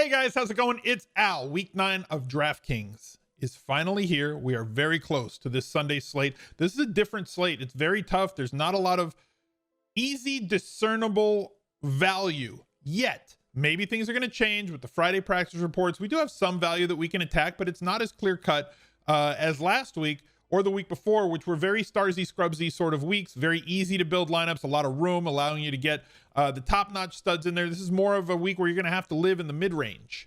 Hey guys, how's it going? It's Al. Week 9 of Draftkings is finally here. We are very close to this Sunday slate. This is a different slate. It's very tough. There's not a lot of easy, discernible value yet. Maybe things are going to change with the Friday practice reports. We do have some value that we can attack, but it's not as clear cut as last week or the week before, which were very starsy, scrubsy sort of weeks. Very easy to build lineups, a lot of room, allowing you to get the top-notch studs in there. This is more of a week where you're going to have to live in the mid-range.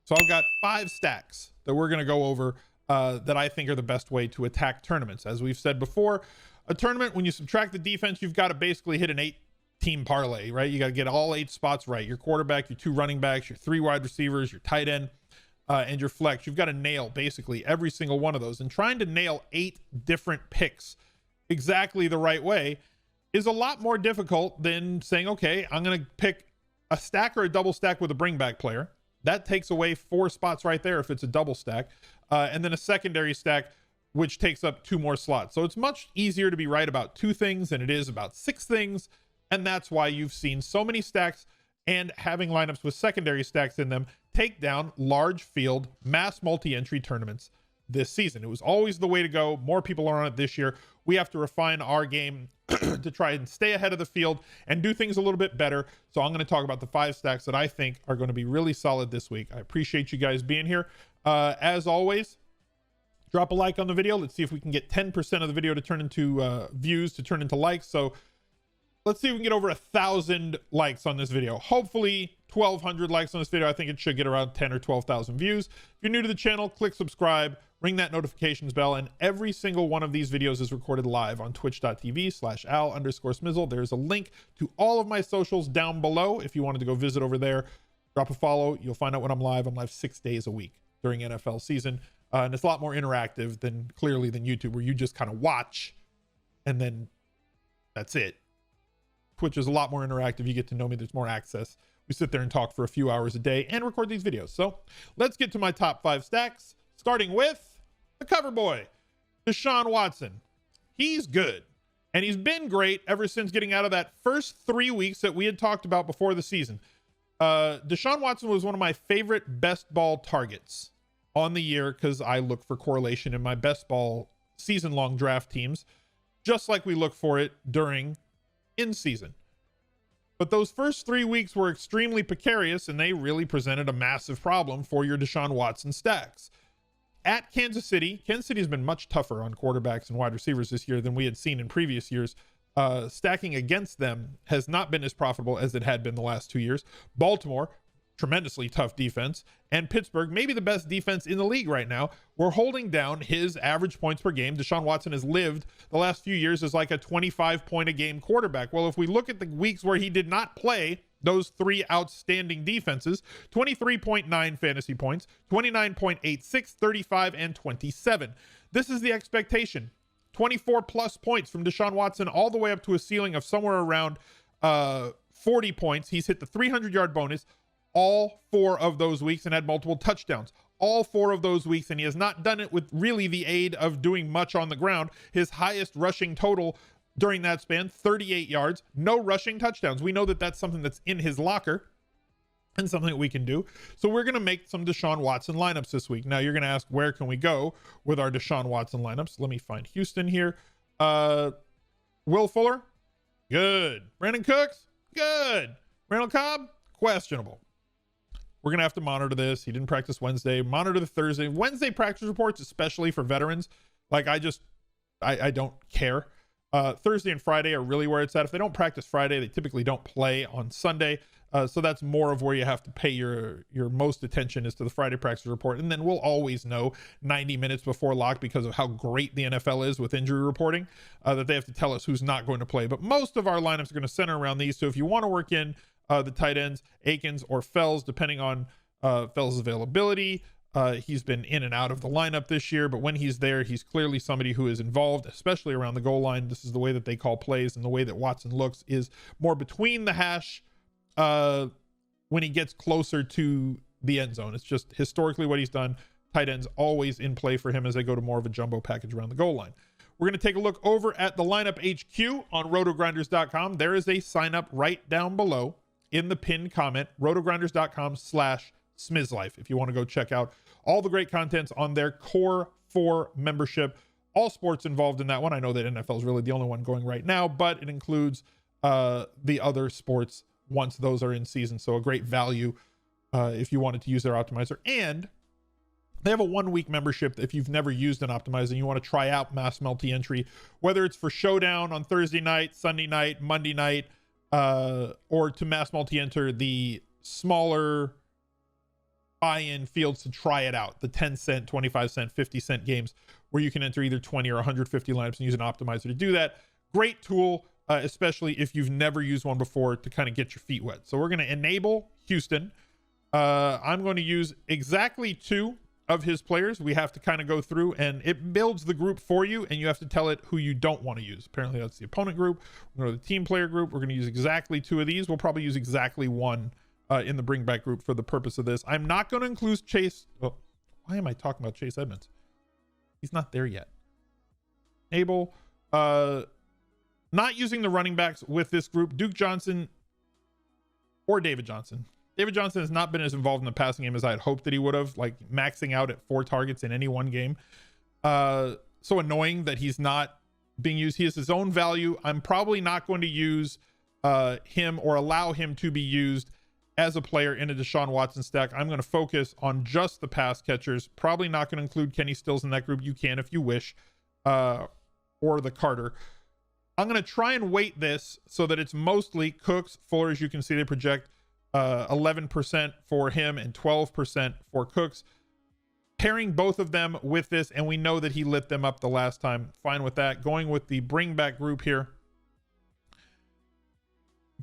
So I've got 5 stacks that we're going to go over that I think are the best way to attack tournaments. As we've said before, a tournament, when you subtract the defense, you've got to basically hit an 8-team parlay, right? You got to get all 8 spots right. Your quarterback, your 2 running backs, your 3 wide receivers, your tight end, and your flex. You've got to nail basically every single one of those. And trying to nail 8 different picks exactly the right way is a lot more difficult than saying, okay, I'm going to pick a stack or a double stack with a bring back player. That takes away 4 spots right there if it's a double stack. And then a secondary stack, which takes up 2 more slots. So it's much easier to be right about 2 things than it is about 6 things. And that's why you've seen so many stacks and having lineups with secondary stacks in them take down large field mass multi-entry tournaments this season. It was always the way to go. More people are on it this year. We have to refine our game to try and stay ahead of the field and do things a little bit better. So I'm going to talk about the 5 stacks that I think are going to be really solid this week. I appreciate you guys being here. As always, drop a like on the video. Let's see if we can get 10% of the video to turn into views, to turn into likes. So let's see if we can get over 1,000 likes on this video. Hopefully 1,200 likes on this video. I think it should get around 10 or 12,000 views. If you're new to the channel, click subscribe, ring that notifications bell, and every single one of these videos is recorded live on twitch.tv/al_smizzle. There's a link to all of my socials down below. If you wanted to go visit over there, drop a follow. You'll find out when I'm live. I'm live 6 days a week during NFL season. And it's a lot more interactive than YouTube, where you just kind of watch and then that's it. Twitch is a lot more interactive. You get to know me. There's more access. We sit there and talk for a few hours a day and record these videos. So let's get to my top 5 stacks, starting with the cover boy, Deshaun Watson. He's good, and he's been great ever since getting out of that first 3 weeks that we had talked about before the season. Deshaun Watson was one of my favorite best ball targets on the year because I look for correlation in my best ball season-long draft teams, just like we look for it during in season. But those first 3 weeks were extremely precarious, and they really presented a massive problem for your Deshaun Watson stacks. At Kansas City has been much tougher on quarterbacks and wide receivers this year than we had seen in previous years. Stacking against them has not been as profitable as it had been the last 2 years. Baltimore, tremendously tough defense, and Pittsburgh, maybe the best defense in the league right now, were holding down his average points per game. Deshaun Watson has lived the last few years as like a 25-point-a-game quarterback. Well, if we look at the weeks where he did not play those 3 outstanding defenses, 23.9 fantasy points, 29.86, 35, and 27. This is the expectation. 24 plus points from Deshaun Watson, all the way up to a ceiling of somewhere around 40 points. He's hit the 300-yard bonus all 4 of those weeks and had multiple touchdowns all 4 of those weeks, and he has not done it with really the aid of doing much on the ground. His highest rushing total during that span, 38 yards, no rushing touchdowns. We know that that's something that's in his locker and something that we can do. So we're going to make some Deshaun Watson lineups this week. Now you're going to ask, where can we go with our Deshaun Watson lineups? Let me find Houston here. Will Fuller, good. Brandon Cooks, good. Randall Cobb, questionable. We're going to have to monitor this. He didn't practice Wednesday. Monitor the Thursday. Wednesday practice reports, especially for veterans. Like, I don't care. Thursday and Friday are really where it's at. If they don't practice Friday, they typically don't play on Sunday. So that's more of where you have to pay your most attention, is to the Friday practice report. And then we'll always know 90 minutes before lock, because of how great the NFL is with injury reporting, that they have to tell us who's not going to play. But most of our lineups are going to center around these. So if you want to work in the tight ends, Akins or Fells, depending on Fells' availability. He's been in and out of the lineup this year, but when he's there, he's clearly somebody who is involved, especially around the goal line. This is the way that they call plays, and the way that Watson looks is more between the hash when he gets closer to the end zone. It's just historically what he's done. Tight ends always in play for him as they go to more of a jumbo package around the goal line. We're going to take a look over at the lineup HQ on Rotogrinders.com. There is a sign up right down below. in the pinned comment, rotogrinders.com/smizzlife, if you want to go check out all the great contents on their Core 4 membership. All sports involved in that one. I know that NFL is really the only one going right now, but it includes the other sports once those are in season. So a great value if you wanted to use their optimizer. And they have a 1-week membership if you've never used an optimizer and you want to try out mass multi-entry, whether it's for showdown on Thursday night, Sunday night, Monday night, or to mass multi-enter the smaller buy-in fields to try it out, the 10 cent, 25 cent, 50 cent games where you can enter either 20 or 150 lineups and use an optimizer to do that. Great tool, especially if you've never used one before, to kind of get your feet wet. So we're going to enable Houston. I'm going to use exactly 2 of his players. We have to kind of go through, and it builds the group for you, and you have to tell it who you don't want to use. Apparently that's the opponent group. We're going to the team player group. We're going to use exactly 2 of these. We'll probably use exactly 1 in the bring back group for the purpose of this. I'm not going to include Chase. Oh, why am I talking about Chase Edmonds? He's not there yet. Enable. Not using the running backs with this group. Duke Johnson or David Johnson. David Johnson has not been as involved in the passing game as I had hoped that he would have, like maxing out at 4 targets in any one game. So annoying that he's not being used. He has his own value. I'm probably not going to use him or allow him to be used as a player in a Deshaun Watson stack. I'm going to focus on just the pass catchers. Probably not going to include Kenny Stills in that group. You can if you wish, or the Carter. I'm going to try and weight this so that it's mostly Cooks, Fuller. As you can see, they project 11% for him and 12% for Cooks. Pairing both of them with this, and we know that he lit them up the last time. Fine with that. Going with the bring back group here.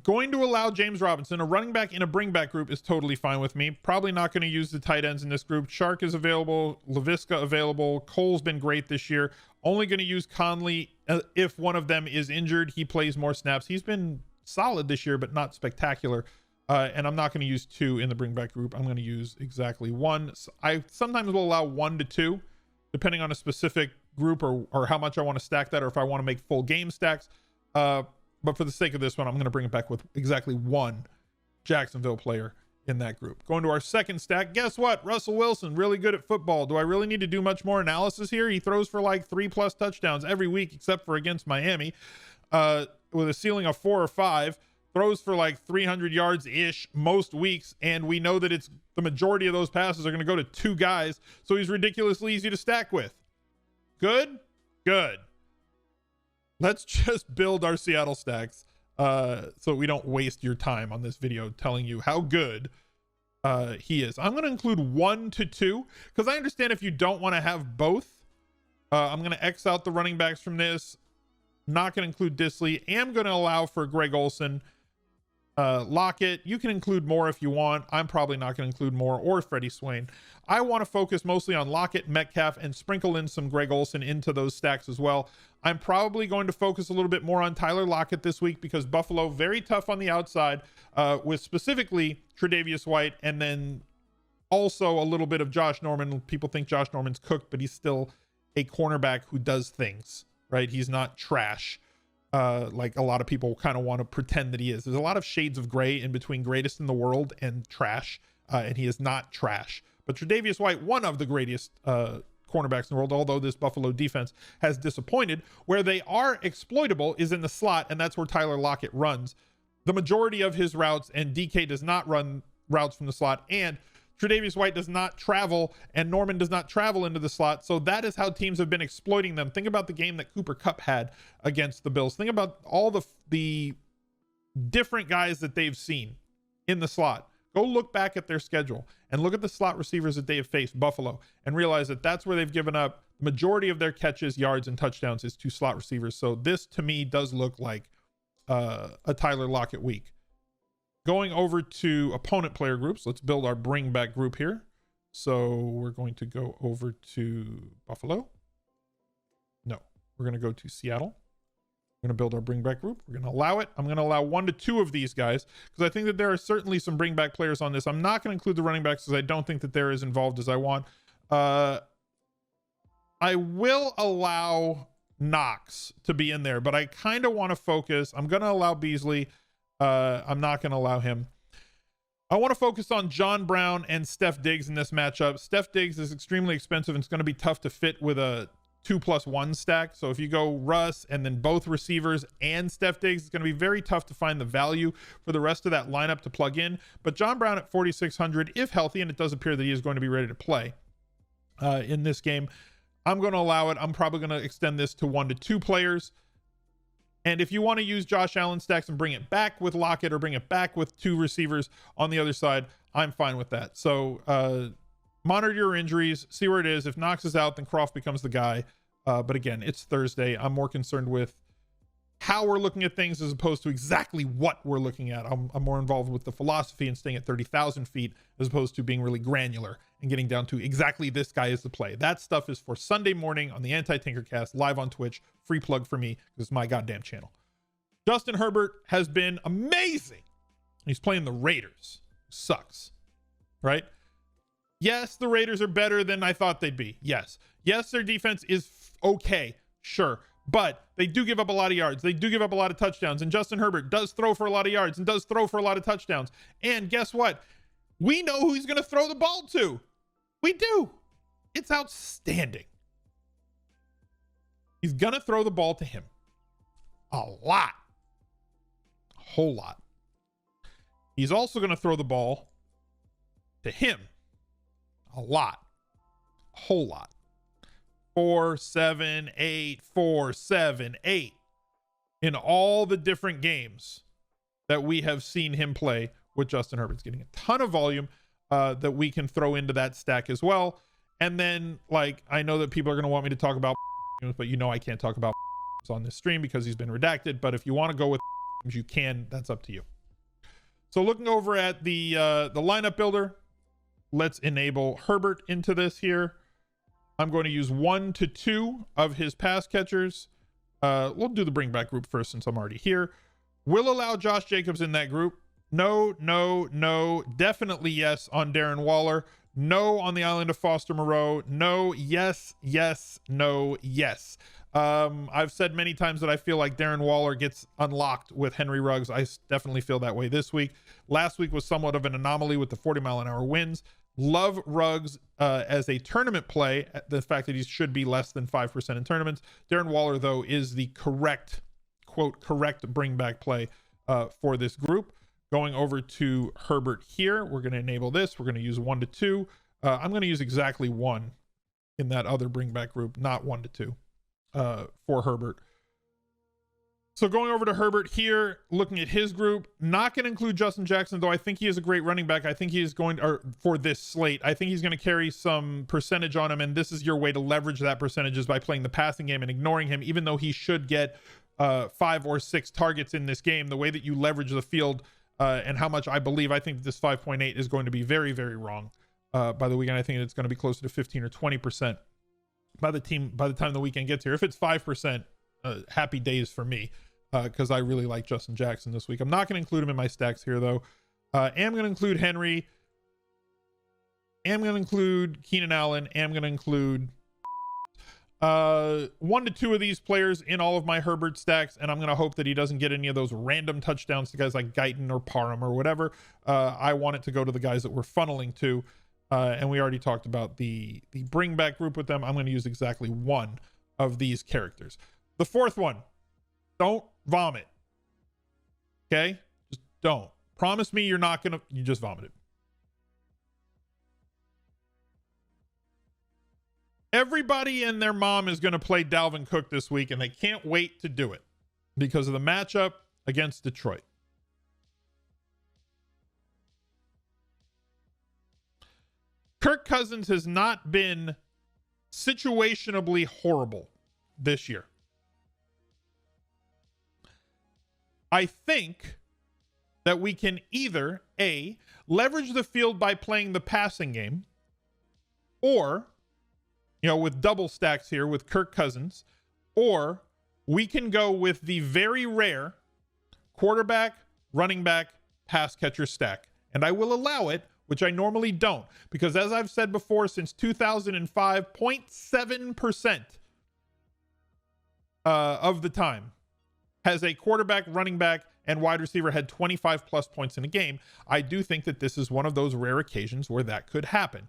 Going to allow James Robinson, a running back in a bring back group, is totally fine with me. Probably not going to use the tight ends in this group. Shark is available. LaVisca available. Cole's been great this year. Only going to use Conley if one of them is injured. He plays more snaps. He's been solid this year, but not spectacular. And I'm not going to use 2 in the bring back group. I'm going to use exactly 1. So I sometimes will allow 1 to 2, depending on a specific group or how much I want to stack that, or if I want to make full game stacks. But for the sake of this one, I'm going to bring it back with exactly 1 Jacksonville player in that group. Going to our second stack. Guess what? Russell Wilson, really good at football. Do I really need to do much more analysis here? He throws for like 3+ touchdowns every week, except for against Miami, with a ceiling of 4 or 5. Throws for like 300 yards ish most weeks. And we know that it's the majority of those passes are going to go to 2 guys. So he's ridiculously easy to stack with. Good. Let's just build our Seattle stacks so we don't waste your time on this video telling you how good he is. I'm going to include 1 to 2 because I understand if you don't want to have both. I'm going to X out the running backs from this. Not going to include Disley. Am going to allow for Greg Olsen. Lockett. You can include more if you want. I'm probably not going to include more, or Freddie Swain. I want to focus mostly on Lockett, Metcalf, and sprinkle in some Greg Olsen into those stacks as well. I'm probably going to focus a little bit more on Tyler Lockett this week because Buffalo, very tough on the outside, with specifically Tre'Davious White, and then also a little bit of Josh Norman. People think Josh Norman's cooked, but he's still a cornerback who does things, right? He's not trash. Like a lot of people kind of want to pretend that he is. There's a lot of shades of gray in between greatest in the world and trash, and he is not trash. But Tre'Davious White, one of the greatest cornerbacks in the world, although this Buffalo defense has disappointed. Where they are exploitable is in the slot, and that's where Tyler Lockett runs the majority of his routes, and DK does not run routes from the slot, and Tre'Davious White does not travel, and Norman does not travel into the slot. So that is how teams have been exploiting them. Think about the game that Cooper Kupp had against the Bills. Think about all the different guys that they've seen in the slot. Go look back at their schedule and look at the slot receivers that they have faced, Buffalo, and realize that that's where they've given up the majority of their catches, yards, and touchdowns is to slot receivers. So this, to me, does look like a Tyler Lockett week. Going over to opponent player groups, let's build our bring back group here. So we're going to go over to Buffalo. No, we're going to go to Seattle. We're going to build our bring back group. We're going to allow it. I'm going to allow 1 to 2 of these guys because I think that there are certainly some bring back players on this. I'm not going to include the running backs because I don't think that they're as involved as I want. I will allow Knox to be in there, but I kind of want to focus. I'm going to allow Beasley. I'm not going to allow him. I want to focus on John Brown and Steph Diggs in this matchup. Steph Diggs is extremely expensive and it's going to be tough to fit with a 2+1 stack. So if you go Russ and then both receivers and Steph Diggs, it's going to be very tough to find the value for the rest of that lineup to plug in. But John Brown at 4,600, if healthy, and it does appear that he is going to be ready to play in this game, I'm going to allow it. I'm probably going to extend this to 1 to 2 players. And if you want to use Josh Allen stacks and bring it back with Lockett or bring it back with 2 receivers on the other side, I'm fine with that. So monitor your injuries, see where it is. If Knox is out, then Croft becomes the guy. But again, it's Thursday. I'm more concerned with how we're looking at things as opposed to exactly what we're looking at. I'm more involved with the philosophy and staying at 30,000 feet as opposed to being really granular and getting down to exactly this guy is the play. That stuff is for Sunday morning on the Anti-Tinkercast, live on Twitch. Free plug for me because it's my goddamn channel. Justin Herbert has been amazing. He's playing the Raiders. Sucks, right? Yes, the Raiders are better than I thought they'd be. Yes, their defense is okay, sure. But they do give up a lot of yards. They do give up a lot of touchdowns. And Justin Herbert does throw for a lot of yards and does throw for a lot of touchdowns. And guess what? We know who he's going to throw the ball to. We do. It's outstanding. He's going to throw the ball to him. A lot. A whole lot. He's also going to throw the ball to him. A lot. A whole lot. 4, 7, 8, 4, 7, 8 in all the different games that we have seen him play with Justin Herbert's getting a ton of volume that we can throw into that stack as well. And then, like, I know that people are going to want me to talk about, but you know I can't talk about on this stream because he's been redacted. But if you want to go with you can, that's up to you. So looking over at the lineup builder, let's enable Herbert into this here. I'm going to use 1 to 2 of his pass catchers. We'll do the bring back group first since I'm already here. We'll allow Josh Jacobs in that group. No, no, no. Definitely yes on Darren Waller. No on the island of Foster Moreau. No, yes, yes, no, yes. I've said many times that I feel like Darren Waller gets unlocked with Henry Ruggs. I definitely feel that way this week. Last week was somewhat of an anomaly with the 40-mile-an-hour winds. Love Ruggs as a tournament play, the fact that he should be less than 5% in tournaments. Darren Waller, though, is the correct, quote, correct bring back play for this group. Going over to Herbert here, we're going to enable this. We're going to use 1 to 2. I'm going to use exactly 1 in that other bring back group, not 1 to 2 for Herbert. So going over to Herbert here, looking at his group, not going to include Justin Jackson, though I think he is a great running back. I think he is going, or for this slate, I think he's going to carry some percentage on him, and this is your way to leverage that percentage is by playing the passing game and ignoring him, even though he should get 5 or 6 targets in this game. The way that you leverage the field and how much I think this 5.8 is going to be very, very wrong. By the weekend, I think it's going to be closer to 15 or 20% by the time the weekend gets here. If it's 5%, happy days for me. Because I really like Justin Jackson this week. I'm not going to include him in my stacks here, though. Am going to include Henry. Am going to include Keenan Allen. Am going to include 1 to 2 of these players in all of my Herbert stacks, and I'm going to hope that he doesn't get any of those random touchdowns to guys like Guyton or Parham or whatever. I want it to go to the guys that we're funneling to, and we already talked about the bring back group with them. I'm going to use exactly 1 of these characters. The fourth one, don't vomit. Okay? Just don't. Promise me you're not gonna, you just vomited. Everybody and their mom is gonna play Dalvin Cook this week, and they can't wait to do it because of the matchup against Detroit. Kirk Cousins has not been situationally horrible this year. I think that we can either A, leverage the field by playing the passing game, or, with double stacks here with Kirk Cousins, or we can go with the very rare quarterback, running back, pass catcher stack. And I will allow it, which I normally don't, because as I've said before, since 2005, 0.7% of the time has a quarterback, running back, and wide receiver had 25 plus points in a game. I do think that this is one of those rare occasions where that could happen.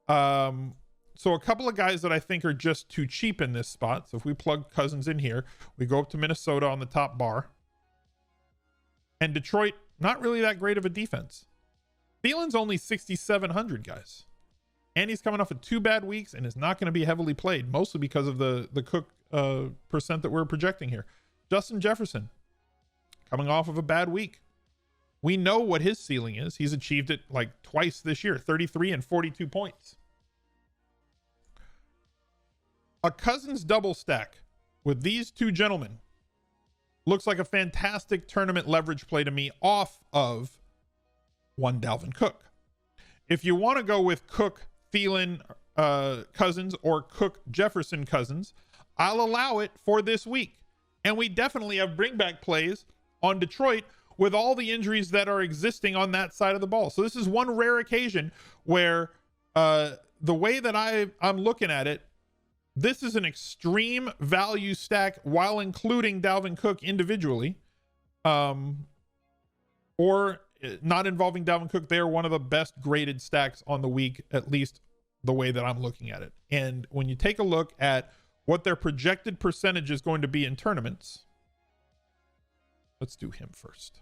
So a couple of guys that I think are just too cheap in this spot. So if we plug Cousins in here, we go up to Minnesota on the top bar. And Detroit, not really that great of a defense. Thielen's only 6,700, guys. And he's coming off of 2 bad weeks and is not going to be heavily played, mostly because of the Cook percent that we're projecting here. Justin Jefferson, coming off of a bad week. We know what his ceiling is. He's achieved it like twice this year, 33 and 42 points. A Cousins double stack with these two gentlemen looks like a fantastic tournament leverage play to me off of one Dalvin Cook. If you want to go with Cook, Thielen, Cousins, or Cook, Jefferson, Cousins, I'll allow it for this week. And we definitely have bring back plays on Detroit with all the injuries that are existing on that side of the ball. So this is one rare occasion where the way that I'm looking at it, this is an extreme value stack while including Dalvin Cook individually, or not involving Dalvin Cook. They are one of the best graded stacks on the week, at least the way that I'm looking at it. And when you take a look at what their projected percentage is going to be in tournaments, let's do him first.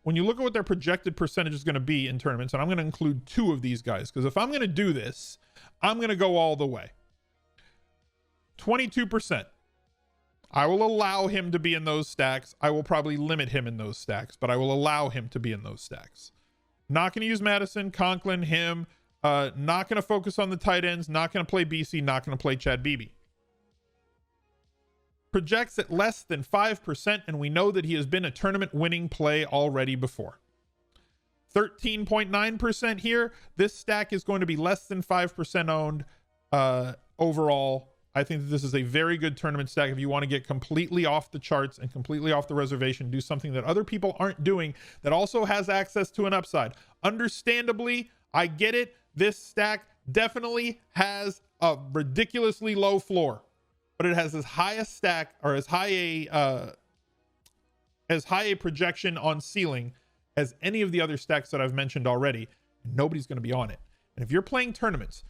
When you look at what their projected percentage is going to be in tournaments, and I'm going to include 2 of these guys, because if I'm going to do this, I'm going to go all the way. 22%. I will allow him to be in those stacks. I will probably limit him in those stacks, but I will allow him to be in those stacks. Not going to use Madison, Conklin, him. Not going to focus on the tight ends. Not going to play BC. Not going to play Chad Beebe. Projects at less than 5%, and we know that he has been a tournament winning play already before. 13.9% here. This stack is going to be less than 5% owned overall. I think that this is a very good tournament stack if you want to get completely off the charts and completely off the reservation, do something that other people aren't doing that also has access to an upside. Understandably, I get it. This stack definitely has a ridiculously low floor, but it has as high a stack, or as high a projection on ceiling as any of the other stacks that I've mentioned already. And nobody's going to be on it. And if you're playing tournaments,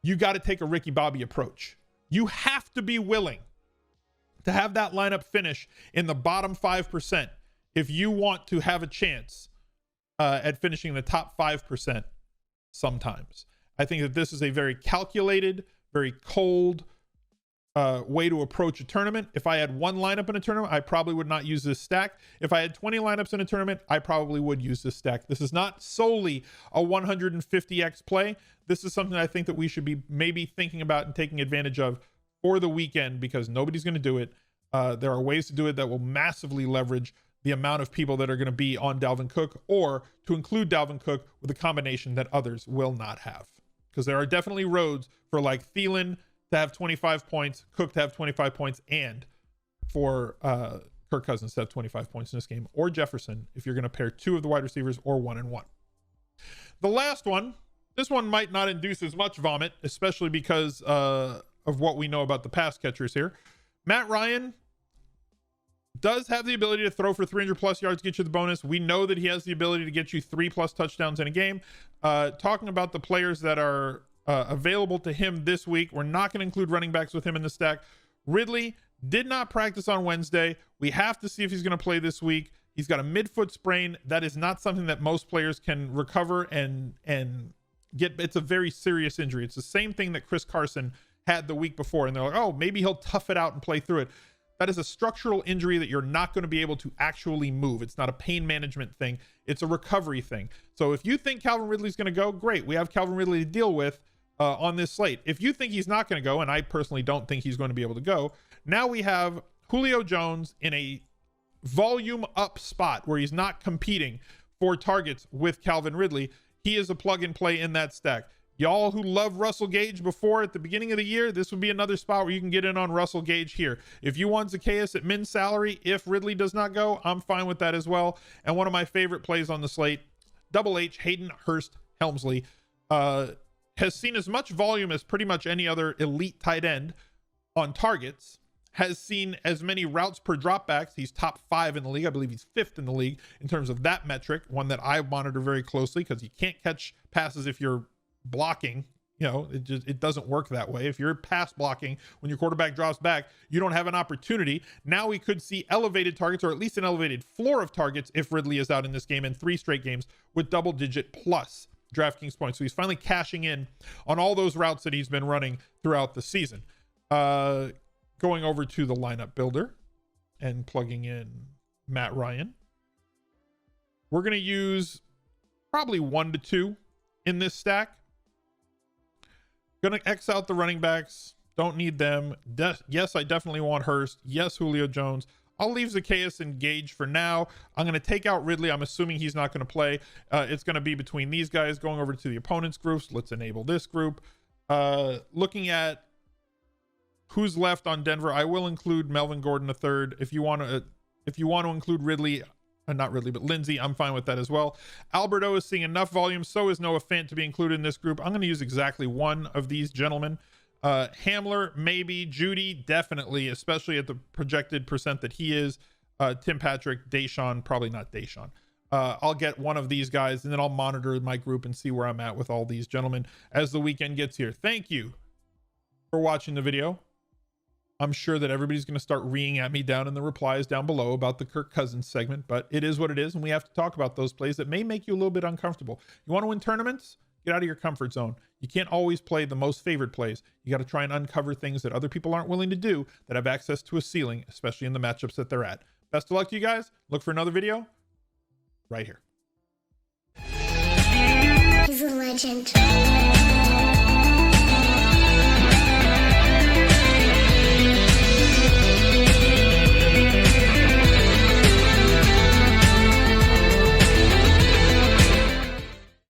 you got to take a Ricky Bobby approach. You have to be willing to have that lineup finish in the bottom 5% if you want to have a chance at finishing the top 5% sometimes. I think that this is a very calculated, very cold way to approach a tournament. If I had one lineup in a tournament, I probably would not use this stack. If I had 20 lineups in a tournament, I probably would use this stack. This is not solely a 150x play. This is something I think that we should be maybe thinking about and taking advantage of for the weekend, because nobody's going to do it. There are ways to do it that will massively leverage the amount of people that are going to be on Dalvin Cook, or to include Dalvin Cook with a combination that others will not have. Because there are definitely roads for like Thielen to have 25 points, Cook to have 25 points, and for Kirk Cousins to have 25 points in this game, or Jefferson if you're going to pair 2 of the wide receivers, or 1 and 1. The last one, this one might not induce as much vomit, especially because of what we know about the pass catchers here. Matt Ryan does have the ability to throw for 300 plus yards, get you the bonus. We know that he has the ability to get you 3+ touchdowns in a game. Talking about the players that are available to him this week, we're not going to include running backs with him in the stack. Ridley did not practice on Wednesday. We have to see if he's going to play this week. He's got a midfoot sprain. That is not something that most players can recover and get. It's a very serious injury. It's the same thing that Chris Carson had the week before, and they're like, oh, maybe he'll tough it out and play through it. That is a structural injury that you're not going to be able to actually move. It's not a pain management thing. It's a recovery thing. So if you think Calvin Ridley's going to go, great. We have Calvin Ridley to deal with on this slate. If you think he's not going to go, and I personally don't think he's going to be able to go, now we have Julio Jones in a volume up spot where he's not competing for targets with Calvin Ridley. He is a plug and play in that stack. Y'all who love Russell Gage before at the beginning of the year, this would be another spot where you can get in on Russell Gage here. If you want Zacchaeus at min salary, if Ridley does not go, I'm fine with that as well. And one of my favorite plays on the slate, Double H, Hayden Hurst Helmsley, has seen as much volume as pretty much any other elite tight end on targets, has seen as many routes per dropbacks. He's top 5 in the league. I believe he's 5th in the league in terms of that metric, one that I monitor very closely because you can't catch passes if you're blocking. You know, it doesn't work that way. If you're pass blocking when your quarterback drops back, you don't have an opportunity. Now we could see elevated targets, or at least an elevated floor of targets, if Ridley is out in this game, in 3 straight games with double-digit plus DraftKings points. So he's finally cashing in on all those routes that he's been running throughout the season. Going over to the lineup builder and plugging in Matt Ryan. We're going to use probably 1 to 2 in this stack. Gonna X out the running backs. Don't need them. Yes, I definitely want Hurst. Yes, Julio Jones. I'll leave Zacchaeus and Gage for now. I'm going to take out Ridley. I'm assuming he's not going to play. It's going to be between these guys. Going over to the opponent's groups. Let's enable this group. Looking at who's left on Denver, I will include Melvin Gordon III. If you want to include Ridley, not Ridley, but Lindsey, I'm fine with that as well. Alberto is seeing enough volume. So is Noah Fant to be included in this group. I'm going to use exactly one of these gentlemen. Hamler, maybe. Judy, definitely, especially at the projected percent that he is. Tim Patrick, Deshaun, probably not Deshaun. I'll get one of these guys, and then I'll monitor my group and see where I'm at with all these gentlemen as the weekend gets here. Thank you for watching the video. I'm sure that everybody's going to start reeing at me down in the replies down below about the Kirk Cousins segment, but it is what it is, and we have to talk about those plays that may make you a little bit uncomfortable. You want to win tournaments? Get out of your comfort zone. You can't always play the most favored plays. You got to try and uncover things that other people aren't willing to do that have access to a ceiling, especially in the matchups that they're at. Best of luck to you guys. Look for another video right here. He's a legend.